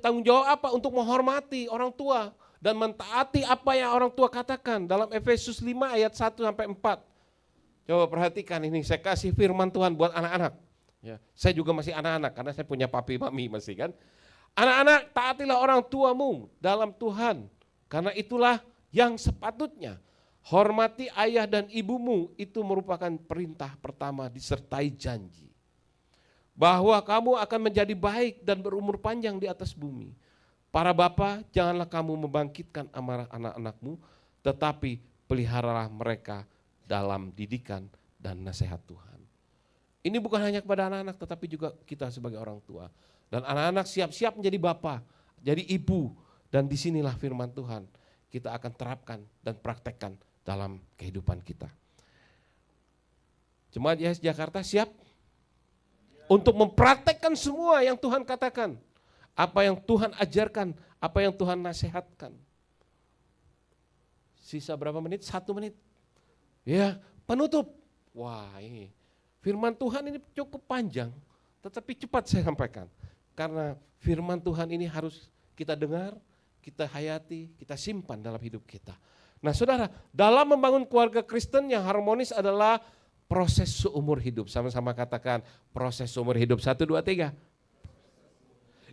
Tanggung jawab apa? Untuk menghormati orang tua dan mentaati apa yang orang tua katakan dalam Efesus 5 ayat 1 sampai 4. Coba perhatikan ini, saya kasih firman Tuhan buat anak-anak. Ya, saya juga masih anak-anak karena saya punya papi mami masih kan. Anak-anak, taatilah orang tuamu dalam Tuhan karena itulah yang sepatutnya. Hormati ayah dan ibumu, itu merupakan perintah pertama disertai janji. Bahwa kamu akan menjadi baik dan berumur panjang di atas bumi. Para bapa, janganlah kamu membangkitkan amarah anak-anakmu, tetapi peliharalah mereka dalam didikan dan nasihat Tuhan. Ini bukan hanya kepada anak-anak, tetapi juga kita sebagai orang tua. Dan anak-anak siap-siap menjadi bapa, jadi ibu, dan disinilah firman Tuhan kita akan terapkan dan praktekkan dalam kehidupan kita. Jemaat YHS Jakarta siap untuk mempraktekkan semua yang Tuhan katakan, apa yang Tuhan ajarkan, apa yang Tuhan nasihatkan. Sisa berapa menit? 1 menit. Ya, penutup. Wah, ini firman Tuhan ini cukup panjang, tetapi cepat saya sampaikan. Karena firman Tuhan ini harus kita dengar, kita hayati, kita simpan dalam hidup kita. Nah saudara, dalam membangun keluarga Kristen yang harmonis adalah proses seumur hidup. Sama-sama katakan proses seumur hidup. 1, 2, 3.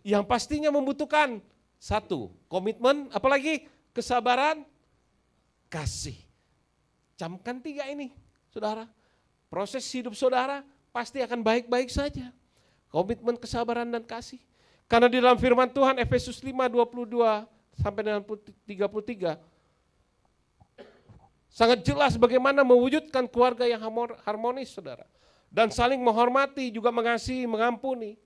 Yang pastinya membutuhkan 1, komitmen, apalagi kesabaran, kasih. Camkan 3 ini, saudara. Proses hidup saudara pasti akan baik-baik saja. Komitmen, kesabaran, dan kasih. Karena di dalam firman Tuhan Efesus 5, 22 sampai dengan 33, sangat jelas bagaimana mewujudkan keluarga yang harmonis, saudara. Dan saling menghormati, juga mengasihi, mengampuni.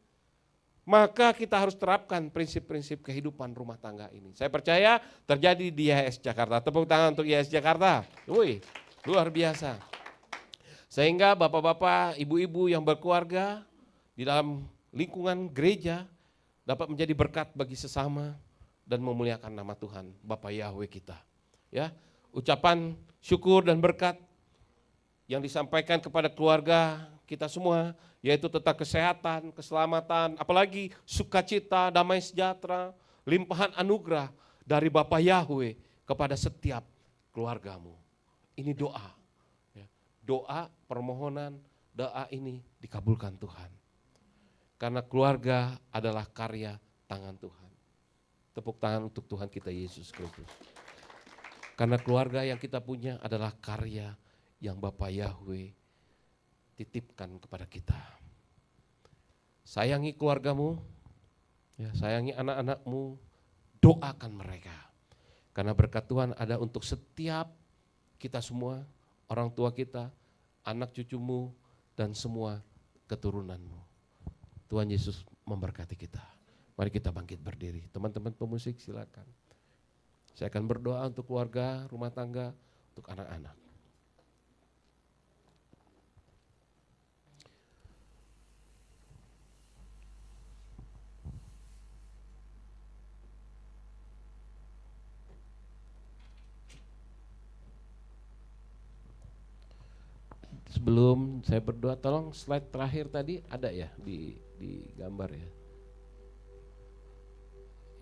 Maka kita harus terapkan prinsip-prinsip kehidupan rumah tangga ini. Saya percaya terjadi di YHS Jakarta. Tepuk tangan untuk YHS Jakarta. Wih, luar biasa. Sehingga bapak-bapak, ibu-ibu yang berkeluarga di dalam lingkungan gereja dapat menjadi berkat bagi sesama dan memuliakan nama Tuhan, Bapa Yahweh kita. Ya, ucapan syukur dan berkat yang disampaikan kepada keluarga kita semua, yaitu tentang kesehatan, keselamatan, apalagi sukacita, damai sejahtera, limpahan anugerah dari Bapa Yahweh kepada setiap keluargamu. Ini doa. Ya, doa, permohonan, doa ini dikabulkan Tuhan. Karena keluarga adalah karya tangan Tuhan. Tepuk tangan untuk Tuhan kita Yesus Kristus. Karena keluarga yang kita punya adalah karya yang Bapa Yahweh titipkan kepada kita. Sayangi keluargamu, ya, sayangi anak-anakmu, doakan mereka. Karena berkat Tuhan ada untuk setiap kita semua, orang tua kita, anak cucumu, dan semua keturunanmu. Tuhan Yesus memberkati kita. Mari kita bangkit berdiri. Teman-teman pemusik silakan. Saya akan berdoa untuk keluarga, rumah tangga, untuk anak-anak. Sebelum saya berdoa, tolong slide terakhir tadi ada ya di gambar ya.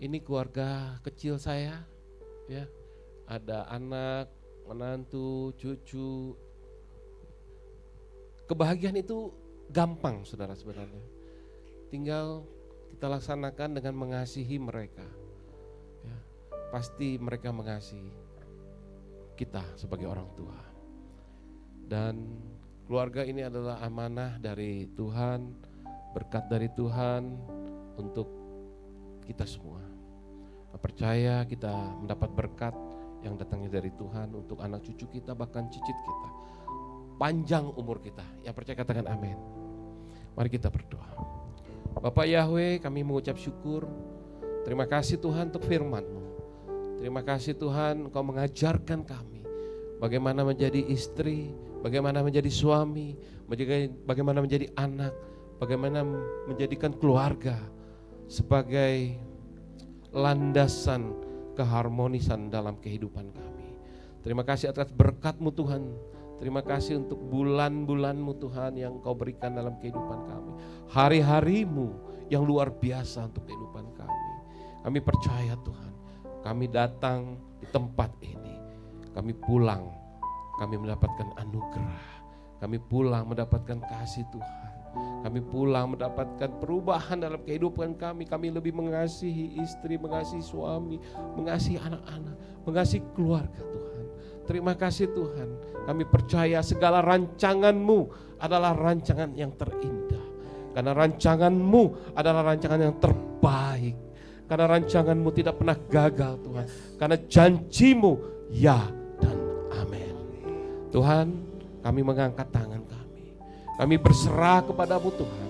ini keluarga kecil saya, ya, ada anak, menantu, cucu. Kebahagiaan itu gampang, saudara, sebenarnya. Tinggal kita laksanakan dengan mengasihi mereka. Ya, pasti mereka mengasihi kita sebagai orang tua. Dan keluarga ini adalah amanah dari Tuhan, berkat dari Tuhan untuk kita semua. Percaya kita mendapat berkat yang datangnya dari Tuhan untuk anak cucu kita, bahkan cicit kita, panjang umur kita. Yang percaya katakan amin. Mari kita berdoa. Bapak Yahweh, kami mengucap syukur. Terima kasih Tuhan untuk firman-Mu. Terima kasih Tuhan, Engkau mengajarkan kami bagaimana menjadi istri, bagaimana menjadi suami, bagaimana menjadi anak, bagaimana menjadikan keluarga sebagai landasan keharmonisan dalam kehidupan kami. Terima kasih atas berkat-Mu Tuhan. Terima kasih untuk bulan-bulan-Mu Tuhan yang Kau berikan dalam kehidupan kami. Hari-hari-Mu yang luar biasa untuk kehidupan kami. Kami percaya Tuhan, kami datang di tempat ini, kami pulang, kami mendapatkan anugerah. Kami pulang mendapatkan kasih Tuhan. Kami pulang mendapatkan perubahan dalam kehidupan kami. Kami lebih mengasihi istri, mengasihi suami, mengasihi anak-anak, mengasihi keluarga Tuhan. Terima kasih Tuhan. Kami percaya segala rancangan-Mu adalah rancangan yang terindah. Karena rancangan-Mu adalah rancangan yang terbaik. Karena rancangan-Mu tidak pernah gagal Tuhan. Karena janji-Mu ya dan amin. Tuhan, kami mengangkat tangan kami. Kami berserah kepadamu Tuhan.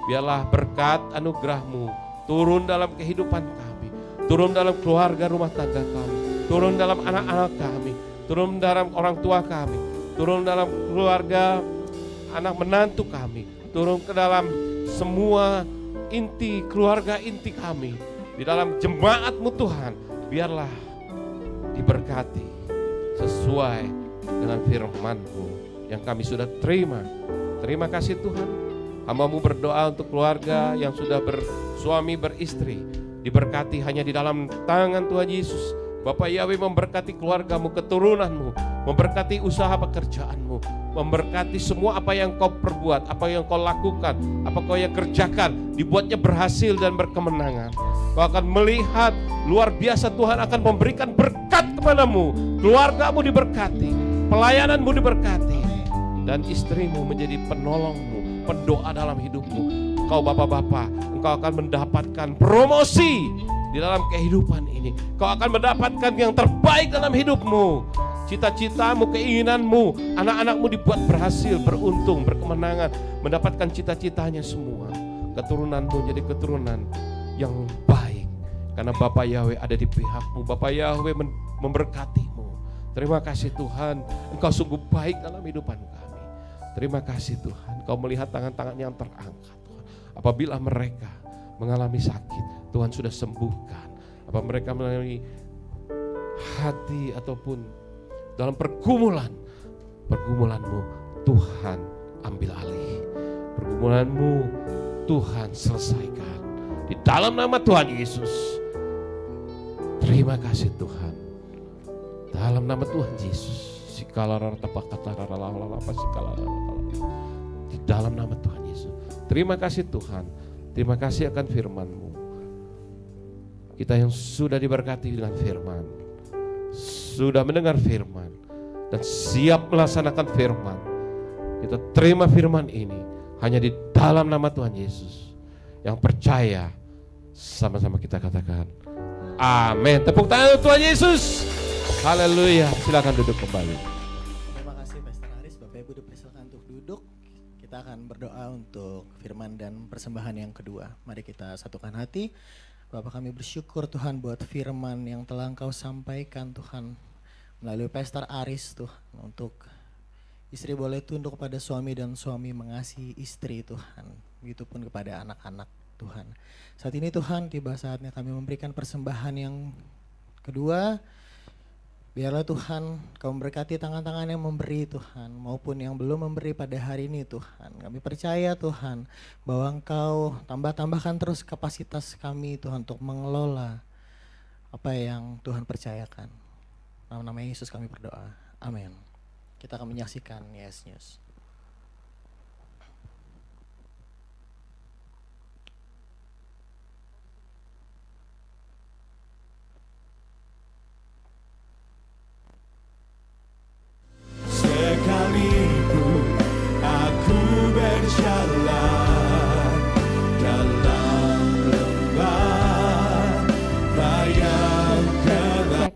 Biarlah berkat anugerah-Mu turun dalam kehidupan kami, turun dalam keluarga rumah tangga kami, turun dalam anak-anak kami, turun dalam orang tua kami, turun dalam keluarga anak menantu kami, turun ke dalam semua inti keluarga inti kami, di dalam jemaat-Mu Tuhan. Biarlah diberkati sesuai dengan firman-Mu yang kami sudah terima. Terima kasih Tuhan. Hamba-Mu berdoa untuk keluarga yang sudah bersuami beristri, diberkati hanya di dalam tangan Tuhan Yesus. Bapak Yahweh memberkati keluarga-Mu, keturunan-Mu, memberkati usaha pekerjaan-Mu, memberkati semua apa yang Kau perbuat, apa yang Kau lakukan, apa Kau yang kerjakan, dibuatnya berhasil dan berkemenangan. Kau akan melihat luar biasa, Tuhan akan memberikan berkat kepadamu, keluarga-Mu diberkati, pelayanan-Mu diberkati, dan istrimu menjadi penolong-Mu, pendoa dalam hidupmu. Kau bapak-bapak, engkau akan mendapatkan promosi di dalam kehidupan ini. Kau akan mendapatkan yang terbaik dalam hidupmu. Cita-citamu, keinginanmu, anak-anakmu dibuat berhasil, beruntung, berkemenangan, mendapatkan cita-citanya semua. Keturunanmu jadi keturunan yang baik, karena Bapa Yahweh ada di pihakmu. Bapa Yahweh memberkatimu. Terima kasih Tuhan, Engkau sungguh baik dalam hidupan kami. Terima kasih Tuhan, Kau melihat tangan-tangan yang terangkat Tuhan. Apabila mereka mengalami sakit, Tuhan sudah sembuhkan. Apa mereka melalui hati ataupun dalam pergumulanmu, Tuhan ambil alih. Pergumulanmu Tuhan selesaikan. Di dalam nama Tuhan Yesus. Terima kasih Tuhan. Dalam nama Tuhan Yesus. Di dalam nama Tuhan Yesus. Terima kasih Tuhan. Terima kasih akan firman-Mu. Kita yang sudah diberkati dengan firman, sudah mendengar firman, dan siap melaksanakan firman. Kita terima firman ini hanya di dalam nama Tuhan Yesus. Yang percaya, sama-sama kita katakan amin. Tepuk tangan Tuhan Yesus. Haleluya. Silakan duduk kembali. Terima kasih Pastor Aris. Bapak Ibu dipersilakan untuk duduk. Kita akan berdoa untuk firman dan persembahan yang kedua. Mari kita satukan hati. Bapak, kami bersyukur Tuhan buat firman yang telah Engkau sampaikan Tuhan melalui Pastor Aris Tuhan, untuk istri boleh tunduk kepada suami dan suami mengasihi istri Tuhan. Begitupun kepada anak-anak Tuhan. Saat ini Tuhan, tiba saatnya kami memberikan persembahan yang kedua. Biarlah Tuhan Kau memberkati tangan-tangan yang memberi Tuhan, maupun yang belum memberi pada hari ini Tuhan. Kami percaya Tuhan bahwa Engkau tambah-tambahkan terus kapasitas kami Tuhan untuk mengelola apa yang Tuhan percayakan. Nama Yesus kami berdoa. Amin. Kita akan menyaksikan Yes News. Sekalipun aku berjalan dalam lembah bayang gelap. Cek.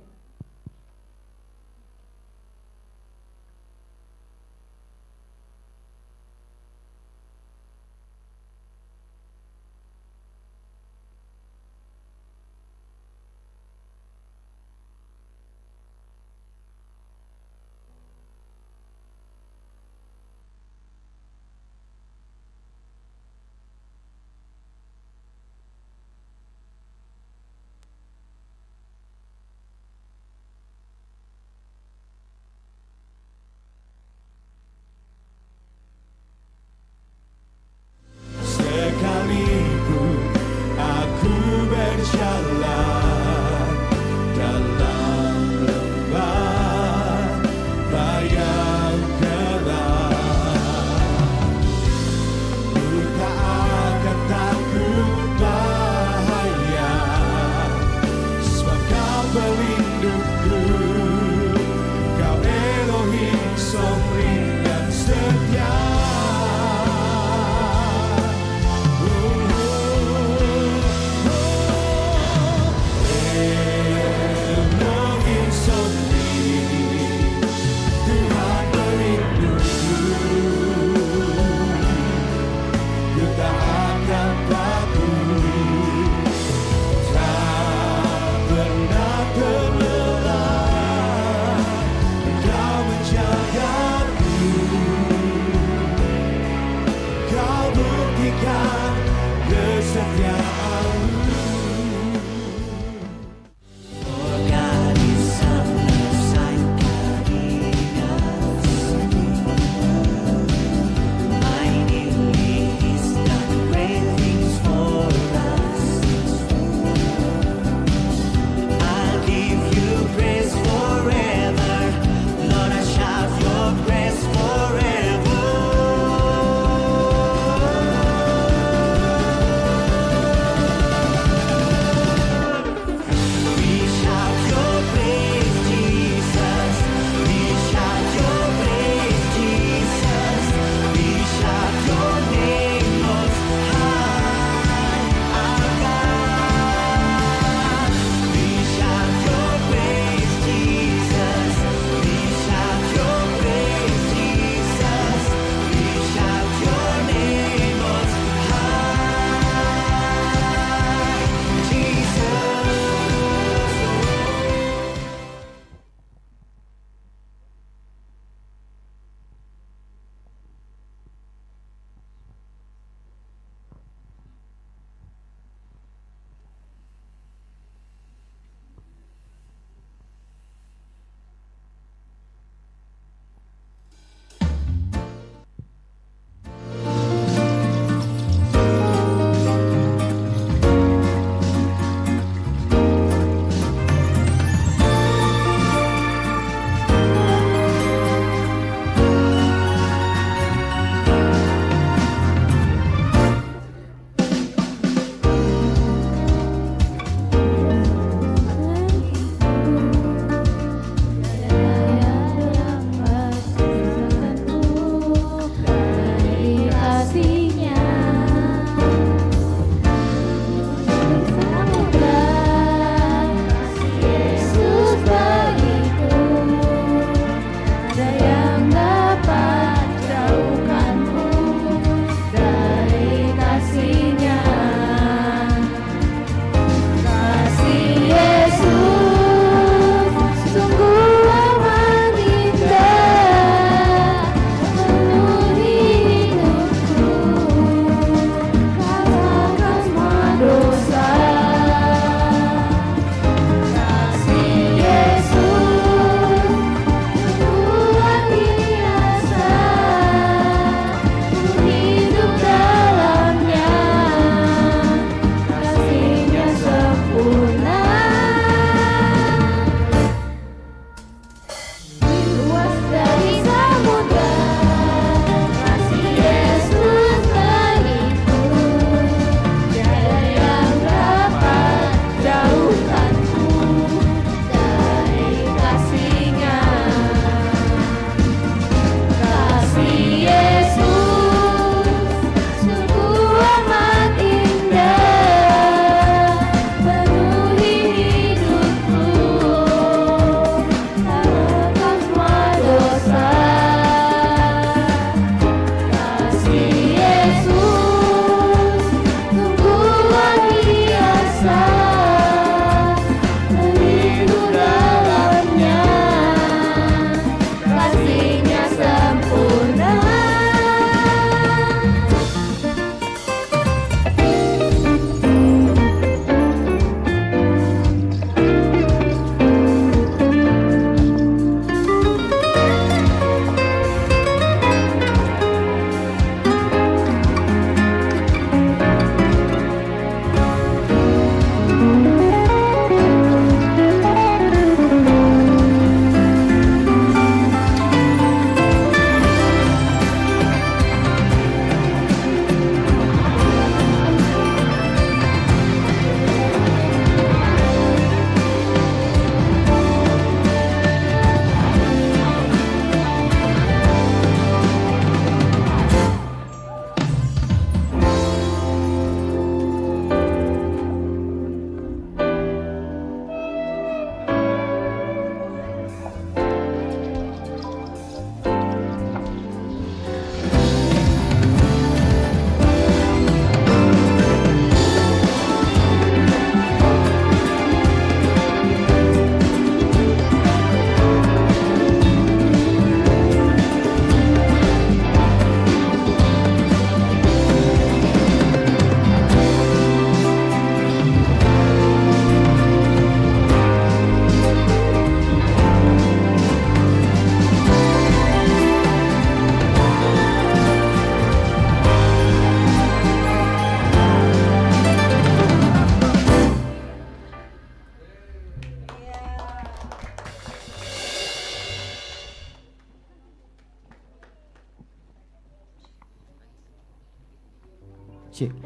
Cik.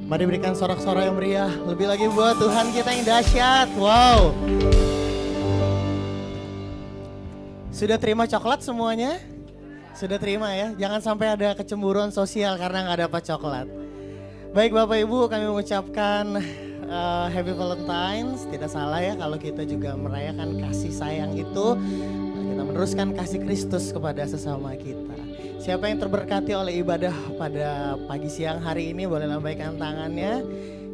Mari berikan sorak-sorai yang meriah lebih lagi buat Tuhan kita yang dahsyat. Wow. Sudah terima coklat semuanya? Sudah terima ya? Jangan sampai ada kecemburuan sosial karena nggak dapat coklat. Baik Bapak Ibu, kami mengucapkan Happy Valentine's. Tidak salah ya kalau kita juga merayakan kasih sayang itu. Kita meneruskan kasih Kristus kepada sesama kita. Siapa yang terberkati oleh ibadah pada pagi siang hari ini boleh lambaikan tangannya.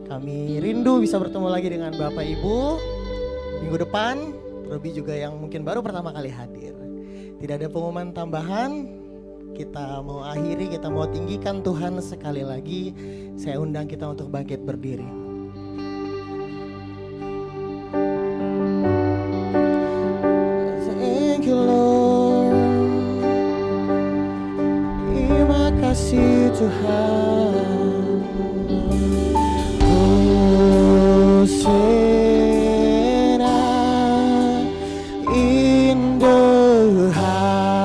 Kami rindu bisa bertemu lagi dengan Bapak Ibu minggu depan. Terlebih juga yang mungkin baru pertama kali hadir. Tidak ada pengumuman tambahan. Kita mau akhiri, kita mau tinggikan Tuhan sekali lagi. Saya undang kita untuk bangkit berdiri. Thank you Lord. Terima kasih Tuhan. Hosanna in the highest.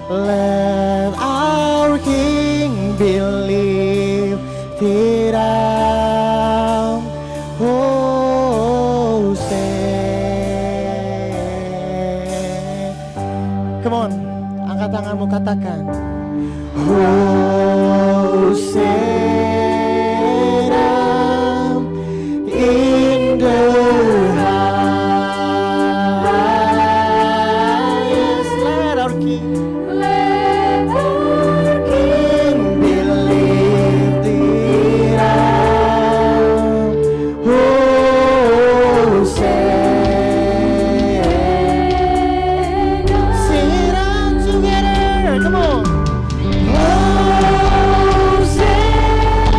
Let our King be lifted up. Hosanna. Come on, angkat tanganmu, katakan Hosanna in the highest. Let our King be lifted up. Hosanna. Sing it out together. Come on. Hosanna.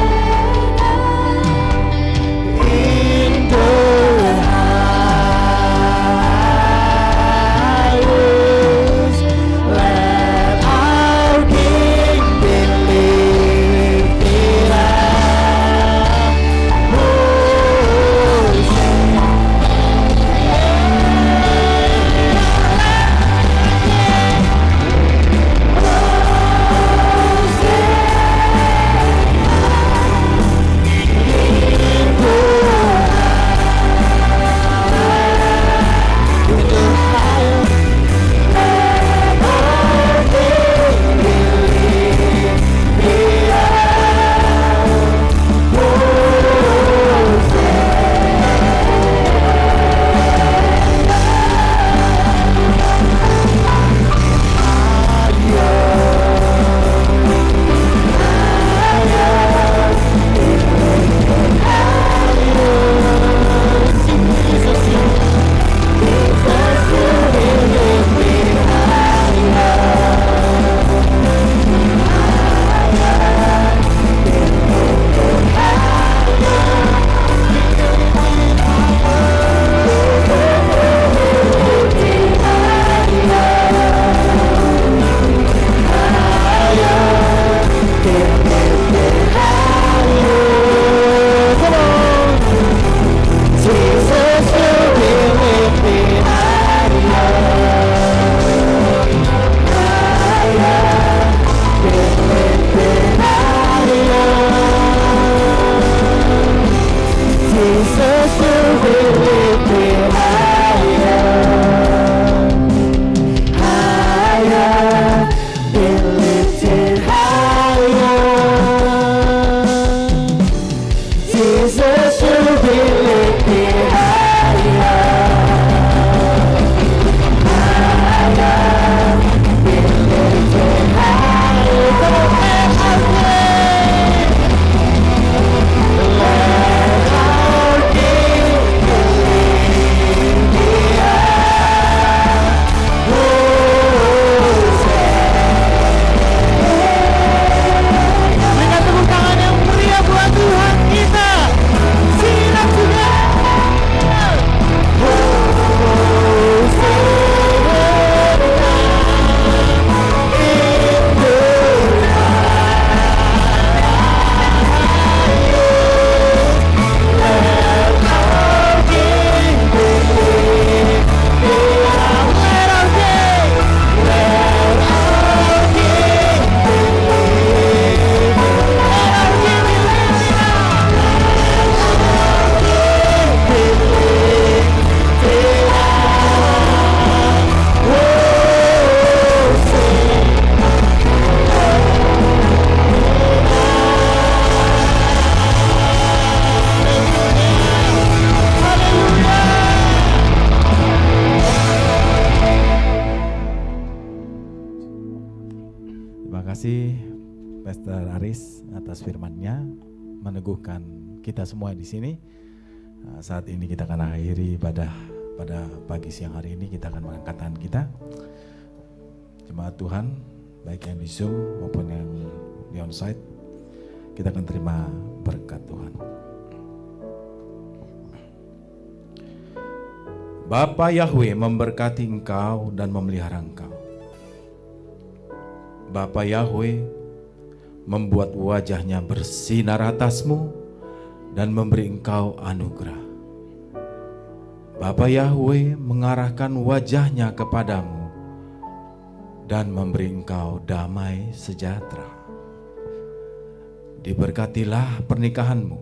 kasih Pastor Aris atas firman-Nya, meneguhkan kita semua di sini. Saat ini kita akan akhiri pada pagi siang hari ini, kita akan mengangkat tangan kita. Jemaat Tuhan, baik yang di Zoom maupun yang di onsite, kita akan terima berkat Tuhan. Bapa Yahweh memberkati engkau dan memelihara engkau. Bapa Yahweh membuat wajahnya bersinar atasmu dan memberi engkau anugerah. Bapa Yahweh mengarahkan wajahnya kepadamu dan memberi engkau damai sejahtera. Diberkatilah pernikahanmu,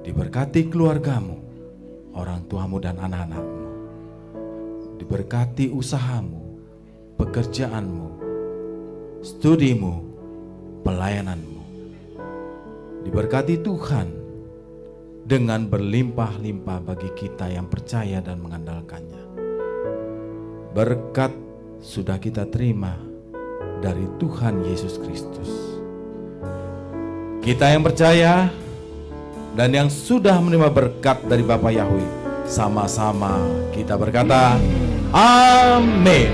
diberkati keluargamu, orang tuamu dan anak-anakmu. Diberkati usahamu, pekerjaanmu, studimu, pelayananmu. Diberkati Tuhan dengan berlimpah-limpah bagi kita yang percaya dan mengandalkannya. Berkat sudah kita terima dari Tuhan Yesus Kristus. Kita yang percaya dan yang sudah menerima berkat dari Bapa Yahweh, sama-sama kita berkata, Amin.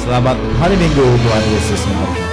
Selamat hari Minggu, Tuhan Yesus memberkati.